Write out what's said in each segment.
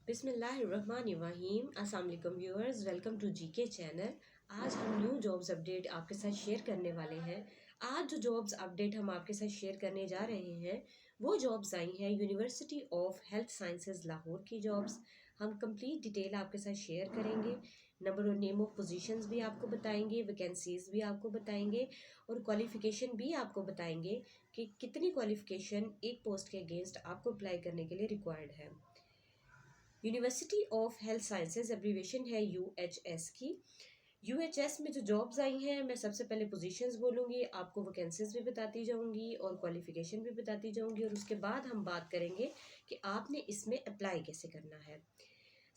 बिस्मिल्लाहिर्रहमानिर्रहीम। अस्सलाम वालेकुम viewers, welcome to GK channel. आज हम न्यू जॉब्स अपडेट आपके साथ शेयर करने वाले हैं। आज जो जॉब्स अपडेट हम आपके साथ शेयर करने जा रहे हैं वो जॉब्स आई हैं university of health sciences Lahore की जॉब्स। हम कंप्लीट डिटेल आपके साथ शेयर करेंगे, नंबर और नेम ऑफ पोजीशंस भी आपको बताएंगे, वैकेंसीज भी आपको बताएंगे और क्वालिफिकेशन भी आपको बताएंगे कि कितनी क्वालिफिकेशन एक पोस्ट के अगेंस्ट आपको अप्लाई करने के लिए रिक्वायर्ड है। University of health sciences abbreviation है यूएचएस की। यूएचएस में जो जॉब्स आई हैं, मैं सबसे पहले पोजीशंस बोलूँगी, आपको वैकेंसीज भी बताती जाऊँगी और क्वालिफिकेशन भी बताती जाऊँगी और उसके बाद हम बात करेंगे कि आपने इसमें अप्लाई कैसे करना है।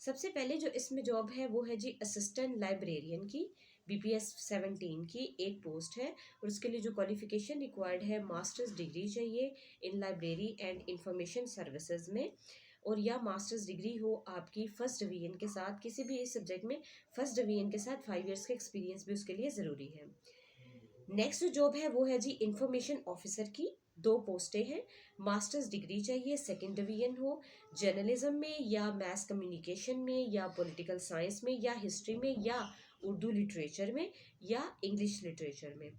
सबसे पहले जो इसमें जॉब है वो है जी असिस्टेंट लाइब्रेरियन की, बीपीएस 17 की एक पोस्ट है और उसके लिए जो क्वालिफिकेशन रिक्वायर्ड है मास्टर्स डिग्री चाहिए इन लाइब्रेरी एंड इंफॉर्मेशन सर्विसेज में, और या मास्टर्स डिग्री हो आपकी फर्स्ट डिवीजन के साथ, किसी भी इस सब्जेक्ट में फर्स्ट डिवीजन के साथ 5 इयर्स का एक्सपीरियंस भी उसके लिए ज़रूरी है। नेक्स्ट जो जॉब है वो है जी इंफॉर्मेशन ऑफिसर की, दो पोस्टें हैं। मास्टर्स डिग्री चाहिए, सेकंड डिवीजन हो, जर्नलिज्म में या मैस कम्युनिकेशन में या पॉलिटिकल साइंस में या हिस्ट्री में या उर्दू लिटरेचर में या इंग्लिश लिटरेचर में,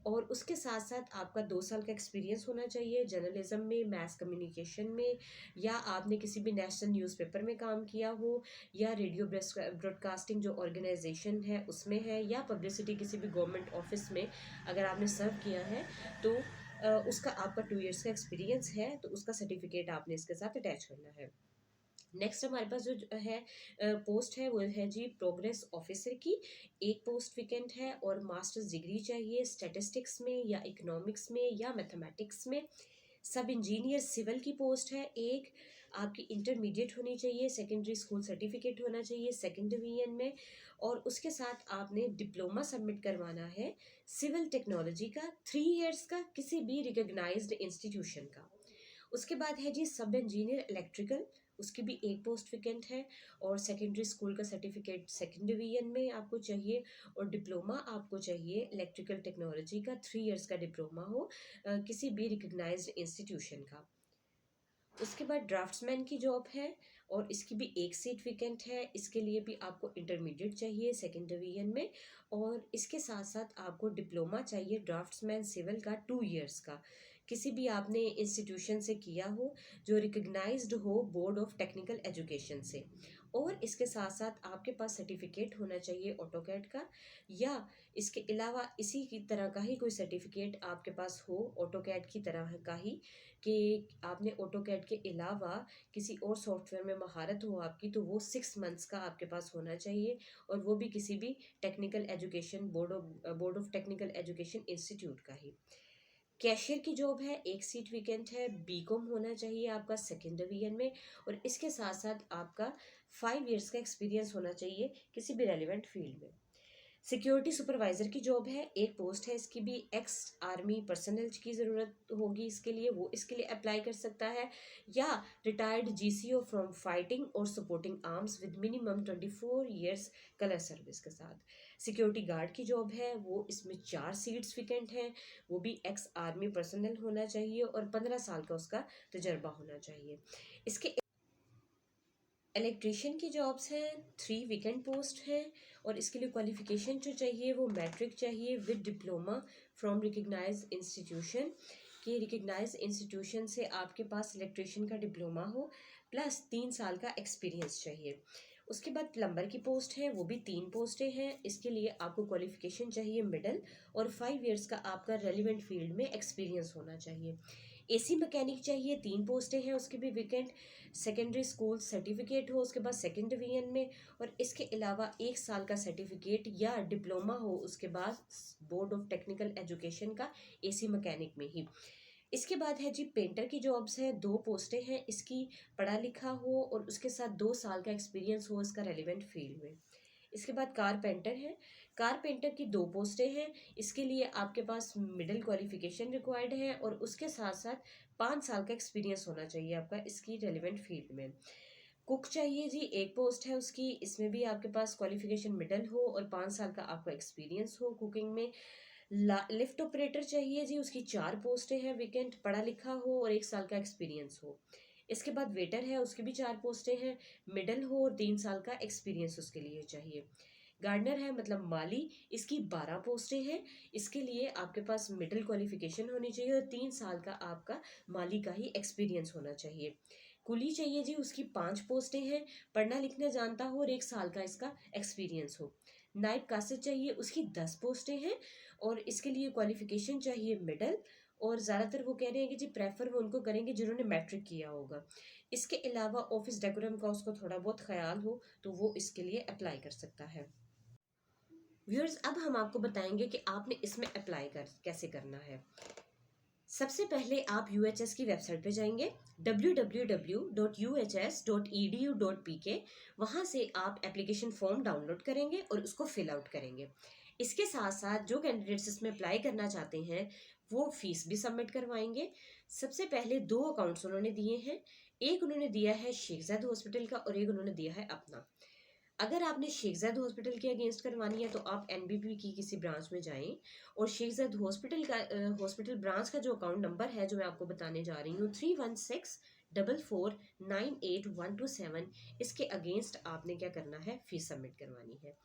और उसके साथ साथ आपका 2 साल का एक्सपीरियंस होना चाहिए जर्नलिज्म में, मैस कम्युनिकेशन में, या आपने किसी भी नेशनल न्यूज़पेपर में काम किया हो या रेडियो ब्रॉडकास्टिंग जो ऑर्गेनाइजेशन है उसमें है, या पब्लिसिटी किसी भी गवर्नमेंट ऑफिस में अगर आपने सर्व किया है तो उसका आपका 2 इयर्स का एक्सपीरियंस है तो उसका सर्टिफिकेट आपने इसके साथ अटैच करना है। नेक्स्ट हमारे पास जो है पोस्ट है वो है जी प्रोग्रेस ऑफिसर की, एक पोस्ट वैकेंट है और मास्टर्स डिग्री चाहिए स्टैटिस्टिक्स में या इकोनॉमिक्स में या मैथमेटिक्स में। सब इंजीनियर सिविल की पोस्ट है एक, आपकी इंटरमीडिएट होनी चाहिए, सेकेंडरी स्कूल सर्टिफिकेट होना चाहिए सेकेंड डिवीजन में, और उसके साथ आपने डिप्लोमा सबमिट करवाना है सिविल टेक्नोलॉजी का 3 इयर्स का किसी भी रिकॉग्नाइज्ड इंस्टीट्यूशन का। उसके बाद है जी सब इंजीनियर इलेक्ट्रिकल, उसकी भी एक पोस्ट वैकेंट है और सेकेंडरी स्कूल का सर्टिफिकेट सेकेंड डिवीजन में आपको चाहिए, और डिप्लोमा आपको चाहिए इलेक्ट्रिकल टेक्नोलॉजी का 3 इयर्स का डिप्लोमा हो किसी भी रिकग्नाइज्ड इंस्टीट्यूशन का। उसके बाद ड्राफ्ट्समैन की जॉब है और इसकी भी एक सीट वैकेंट है, इसके लिए भी आपको इंटरमीडिएट चाहिए सेकेंड डिवीजन में, और इसके साथ साथ आपको डिप्लोमा चाहिए ड्राफ्ट्समैन सिविल का 2 इयर्स का, किसी भी आपने इंस्टीट्यूशन से किया हो जो रिकग्नाइज्ड हो बोर्ड ऑफ टेक्निकल एजुकेशन से, और इसके साथ साथ आपके पास सर्टिफिकेट होना चाहिए ऑटोकैड का, या इसके अलावा इसी की तरह का ही कोई सर्टिफिकेट आपके पास हो ऑटोकैड की तरह का ही, कि आपने ऑटोकैड के अलावा किसी और सॉफ्टवेयर में महारत हो आपकी, तो वो 6 मंथ्स का आपके पास होना चाहिए, और वो भी किसी भी technical education board of technical education institute का ही। कैशियर की जॉब है, एक सीट वैकेंट है, बीकॉम होना चाहिए आपका सेकेंड डिवीजन में, और इसके साथ साथ आपका 5 इयर्स का एक्सपीरियंस होना चाहिए किसी भी रेलिवेंट फील्ड में। सिक्योरिटी सुपरवाइजर की जॉब है, एक पोस्ट है, इसकी भी एक्स आर्मी पर्सनल की ज़रूरत होगी इसके लिए, वो इसके लिए अप्लाई कर सकता है, या रिटायर्ड जीसीओ फ्रॉम फाइटिंग और supporting arms with minimum 24 years colour service के साथ। सिक्योरिटी गार्ड की जॉब है, वो इसमें 4 सीट्स वैकेंट हैं, वो भी एक्स आर्मी पर्सनल होना चाहिए और 15 साल का उसका तजर्बा होना चाहिए। इसके इलेक्ट्रिशियन की जॉब्स हैं, 3 वैकेंट पोस्ट हैं, और इसके लिए क्वालिफिकेशन जो चाहिए वो मैट्रिक चाहिए with diploma from recognise institution, कि रिकग्नाइज इंस्टीट्यूशन से आपके पास इलेक्ट्रिशियन का डिप्लोमा हो प्लस 3 साल का एक्सपीरियंस चाहिए। उसके बाद प्लम्बर की पोस्ट है, वो भी 3 पोस्टें हैं, इसके लिए आपको क्वालिफिकेशन चाहिए मिडल और 5 इयर्स का आपका रेलिवेंट फील्ड में एक्सपीरियंस होना चाहिए। एसी मैकेनिक चाहिए, 3 पोस्टें हैं, उसके भी वैकेंट, सेकेंडरी स्कूल सर्टिफिकेट हो उसके बाद सेकेंड डिवीजन में, और इसके अलावा 1 साल का सर्टिफिकेट या डिप्लोमा हो उसके बाद बोर्ड ऑफ टेक्निकल एजुकेशन का एसी मैकेनिक में ही। इसके बाद है जी पेंटर की जॉब्स हैं, 2 पोस्टें हैं, इसकी पढ़ा लिखा हो और उसके साथ 2 साल का एक्सपीरियंस हो इसका रेलिवेंट फील्ड में। इसके बाद कारपेंटर है, कारपेंटर की 2 पोस्टें हैं, इसके लिए आपके पास मिडिल क्वालिफिकेशन रिक्वायर्ड है और उसके साथ साथ 5 साल का एक्सपीरियंस होना चाहिए आपका इसकी रेलिवेंट फील्ड में। कुक चाहिए जी, एक पोस्ट है उसकी, इसमें भी आपके पास क्वालिफिकेशन मिडल हो और 5 साल का आपका एक्सपीरियंस हो कुकिंग में। लिफ्ट ऑपरेटर चाहिए जी, उसकी 4 पोस्टें हैं वैकेंट, पढ़ा लिखा हो और 1 साल का एक्सपीरियंस हो। इसके बाद वेटर है, उसकी भी 4 पोस्टें हैं। मिडल हो और 3 साल का एक्सपीरियंस उसके लिए चाहिए। गार्डनर है मतलब माली, इसकी 12 पोस्टें हैं। इसके लिए आपके पास मिडिल क्वालिफिकेशन होनी चाहिए और 3 साल का आपका माली का ही एक्सपीरियंस होना चाहिए। कुली चाहिए जी, उसकी 5 पोस्टें हैं। पढ़ना लिखना जानता हो और 1 साल का इसका एक्सपीरियंस हो। नाइब कासिद चाहिए, उसकी 10 पोस्टें हैं और इसके लिए क्वालिफिकेशन चाहिए मिडल। और ज़्यादातर वो कह रहे हैं कि जी प्रेफर वो उनको करेंगे जिन्होंने मैट्रिक किया होगा। इसके अलावा ऑफिस डेकोरम का उसको थोड़ा बहुत ख्याल हो तो वो इसके लिए अप्लाई कर सकता है। व्यूअर्स, अब हम आपको बताएंगे कि आपने इसमें अप्लाई कर कैसे करना है। सबसे पहले आप UHS की वेबसाइट पे जाएंगे, www.uhs.edu.pk। वहाँ से आप एप्लीकेशन फॉर्म डाउनलोड करेंगे और उसको फिल आउट करेंगे। इसके साथ साथ जो कैंडिडेट्स इसमें अप्लाई करना चाहते हैं वो फीस भी सबमिट करवाएंगे। सबसे पहले 2 अकाउंट्स उन्होंने दिए हैं। एक उन्होंने दिया है शेख ज़ायद हॉस्पिटल का और एक उन्होंने दिया है अपना। अगर आपने शेख ज़ायद हॉस्पिटल के अगेंस्ट करवानी है तो आप NBP की किसी ब्रांच में जाएं और शेख ज़ायद हॉस्पिटल का हॉस्पिटल ब्रांच का जो अकाउंट नंबर है जो मैं आपको बताने जा रही हूँ 3164498127, इसके अगेंस्ट आपने क्या करना है, फीस सबमिट करवानी है।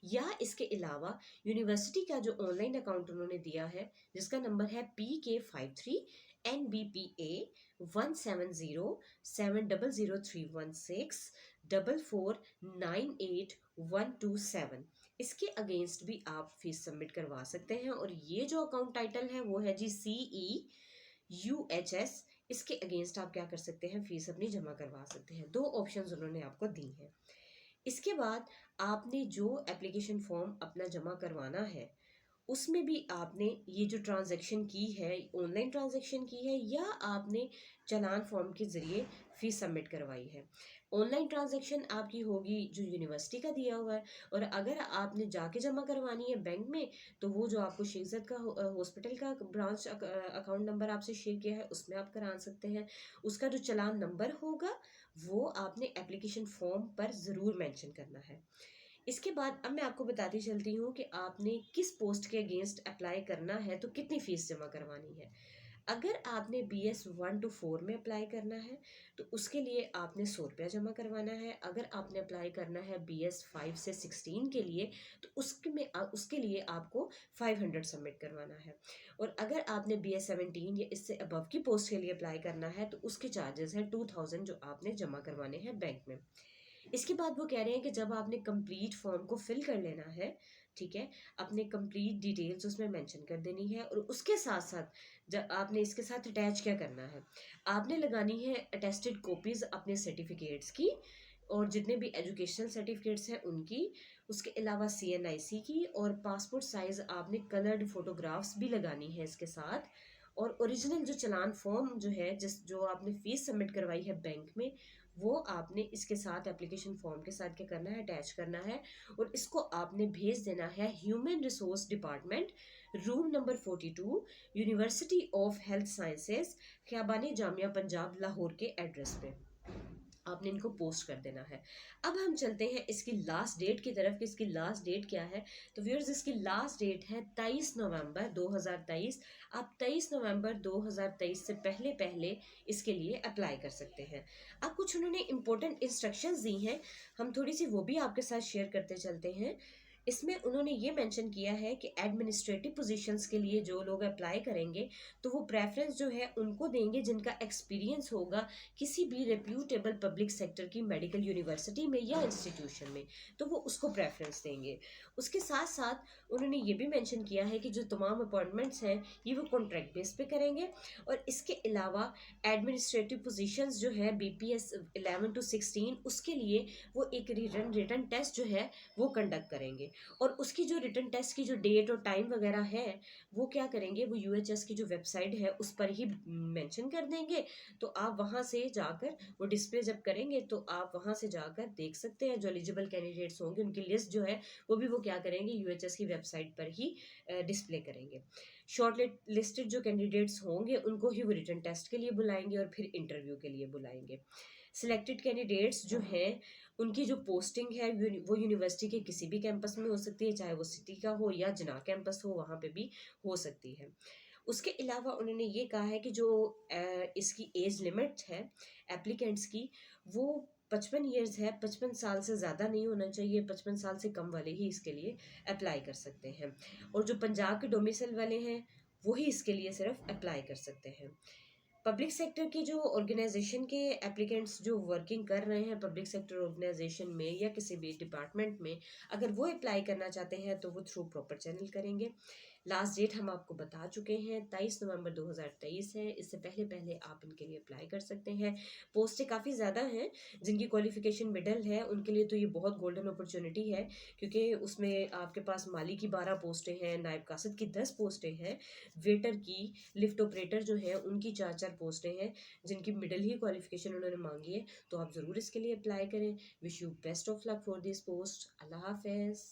या इसके अलावा यूनिवर्सिटी का जो ऑनलाइन अकाउंट उन्होंने दिया है जिसका नंबर है PK53NBPA 17031644981127, इसके अगेंस्ट भी आप फीस सबमिट करवा सकते हैं। और ये जो अकाउंट टाइटल है वो है जी CEUHS, इसके अगेंस्ट आप क्या कर सकते हैं, फीस अपनी जमा करवा सकते हैं। 2 ऑप्शंस उन्होंने आपको दी हैं। इसके बाद आपने जो एप्लीकेशन फॉर्म अपना जमा करवाना है उसमें भी आपने ये जो ट्रांजैक्शन की है, ऑनलाइन ट्रांजैक्शन की है या आपने चालान फॉर्म के ज़रिए फ़ीस सबमिट करवाई है। ऑनलाइन ट्रांजैक्शन आपकी होगी जो यूनिवर्सिटी का दिया हुआ है, और अगर आपने जाके जमा करवानी है बैंक में तो वो जो आपको शेख ज़ायद का हॉस्पिटल का ब्रांच अकाउंट नंबर आपसे शेयर किया है उसमें आप करा सकते हैं। उसका जो चालान नंबर होगा वो आपने एप्लीकेशन फॉर्म पर ज़रूर मेंशन करना है। इसके बाद अब मैं आपको बताती चलती हूँ कि आपने किस पोस्ट के अगेंस्ट अप्लाई करना है तो कितनी फीस जमा करवानी है। अगर आपने BS 1 to 4 में अप्लाई करना है तो उसके लिए आपने 100 रुपया जमा करवाना है। अगर आपने अप्लाई करना है BS 5 से 16 के लिए तो उसके लिए आपको 500 सबमिट करवाना है। और अगर आपने BS 17 या इससे अबव की पोस्ट के लिए अप्लाई करना है तो उसके चार्जेस हैं 2000 जो आपने जमा करवाने हैं बैंक में। इसके बाद वो कह रहे हैं कि जब आपने कंप्लीट फॉर्म को फिल कर लेना है, ठीक है, अपने कंप्लीट डिटेल्स उसमें मेंशन कर देनी है। और उसके साथ साथ जब आपने इसके साथ अटैच क्या करना है, आपने लगानी है अटेस्टेड कॉपीज अपने सर्टिफिकेट्स की और जितने भी एजुकेशनल सर्टिफिकेट्स हैं उनकी। उसके अलावा CNIC की और पासपोर्ट साइज आपने कलर्ड फोटोग्राफ्स भी लगानी है इसके साथ। और ओरिजिनल जो चालान फॉर्म जो है जो आपने फीस सबमिट करवाई है बैंक में वो आपने इसके साथ एप्लीकेशन फॉर्म के साथ क्या करना है, अटैच करना है। और इसको आपने भेज देना है human resource department, room number 42, university of health sciences, ख्याबानी जामिया पंजाब लाहौर के एड्रेस पे आपने इनको पोस्ट कर देना है। अब हम चलते हैं इसकी लास्ट डेट की तरफ कि इसकी लास्ट डेट क्या है। तो व्यूअर्स, इसकी लास्ट डेट है 23 नवंबर 2023। आप 23 नवंबर 2023 से पहले पहले इसके लिए अप्लाई कर सकते हैं। अब कुछ उन्होंने इंपॉर्टेंट इंस्ट्रक्शंस दी हैं, हम थोड़ी सी वो भी आपके साथ शेयर करते चलते हैं। इसमें उन्होंने ये मेंशन किया है कि एडमिनिस्ट्रेटिव पोजीशंस के लिए जो लोग अप्लाई करेंगे तो वो प्रेफरेंस जो है उनको देंगे जिनका एक्सपीरियंस होगा किसी भी रेप्यूटेबल पब्लिक सेक्टर की मेडिकल यूनिवर्सिटी में या इंस्टीट्यूशन में, तो वो उसको प्रेफरेंस देंगे। उसके साथ साथ उन्होंने ये भी मेंशन किया है कि जो तमाम अपॉइंटमेंट्स हैं ये वो कॉन्ट्रैक्ट बेस पे करेंगे। और इसके अलावा एडमिनिस्ट्रेटिव पोजीशंस जो है BPS 11 to 16 उसके लिए वो एक रिटन टेस्ट जो है वो कंडक्ट करेंगे। और उसकी जो रिटन टेस्ट की जो डेट और टाइम वगैरह है वो क्या करेंगे, वो UHS की जो वेबसाइट है उस पर ही मेंशन कर देंगे। तो आप वहाँ से जाकर वो डिस्प्ले जब करेंगे तो आप वहाँ से जाकर देख सकते हैं। जो एलिजिबल कैंडिडेट्स होंगे उनकी लिस्ट जो है वो भी वो क्या करेंगे, UHS की वेबसाइट पर ही डिस्प्ले करेंगे। शॉर्ट लिस्टेड जो कैंडिडेट्स होंगे उनको ही वो रिटन टेस्ट के लिए बुलाएंगे और फिर इंटरव्यू के लिए बुलाएंगे। सिलेक्टेड कैंडिडेट्स जो हैं उनकी जो पोस्टिंग है वो यूनिवर्सिटी के किसी भी कैंपस में हो सकती है, चाहे वो सिटी का हो या जिना कैंपस हो, वहाँ पे भी हो सकती है। उसके अलावा उन्होंने ये कहा है कि जो इसकी एज लिमिट है एप्लीकेंट्स की, वो 55 ईयर्स है, 55 साल से ज़्यादा नहीं होना चाहिए, 55 साल से कम वाले ही इसके लिए अप्लाई कर सकते हैं। और जो पंजाब के डोमिसाइल वाले हैं वही इसके लिए सिर्फ अप्लाई कर सकते हैं। पब्लिक सेक्टर के जो ऑर्गेनाइजेशन के एप्लीकेंट्स जो वर्किंग कर रहे हैं पब्लिक सेक्टर ऑर्गेनाइजेशन में या किसी भी डिपार्टमेंट में, अगर वो अप्लाई करना चाहते हैं तो वो थ्रू प्रॉपर चैनल करेंगे। लास्ट डेट हम आपको बता चुके हैं, 23 नवंबर 2023 है। इससे पहले पहले आप इनके लिए अप्लाई कर सकते हैं। पोस्टें काफ़ी ज़्यादा हैं, जिनकी क्वालिफिकेशन मिडल है उनके लिए तो ये बहुत गोल्डन अपॉर्चुनिटी है, क्योंकि उसमें आपके पास माली की 12 पोस्टें हैं, नायब कासिद की 10 पोस्टें हैं, वेटर की, लिफ्ट ऑपरेटर जो है उनकी 4-4 पोस्टें हैं, जिनकी मिडिल ही क्वालिफिकेशन उन्होंने मांगी है। तो आप ज़रूर इसके लिए अप्लाई करें। Wish you best of luck for this post. Allah हाफिज़।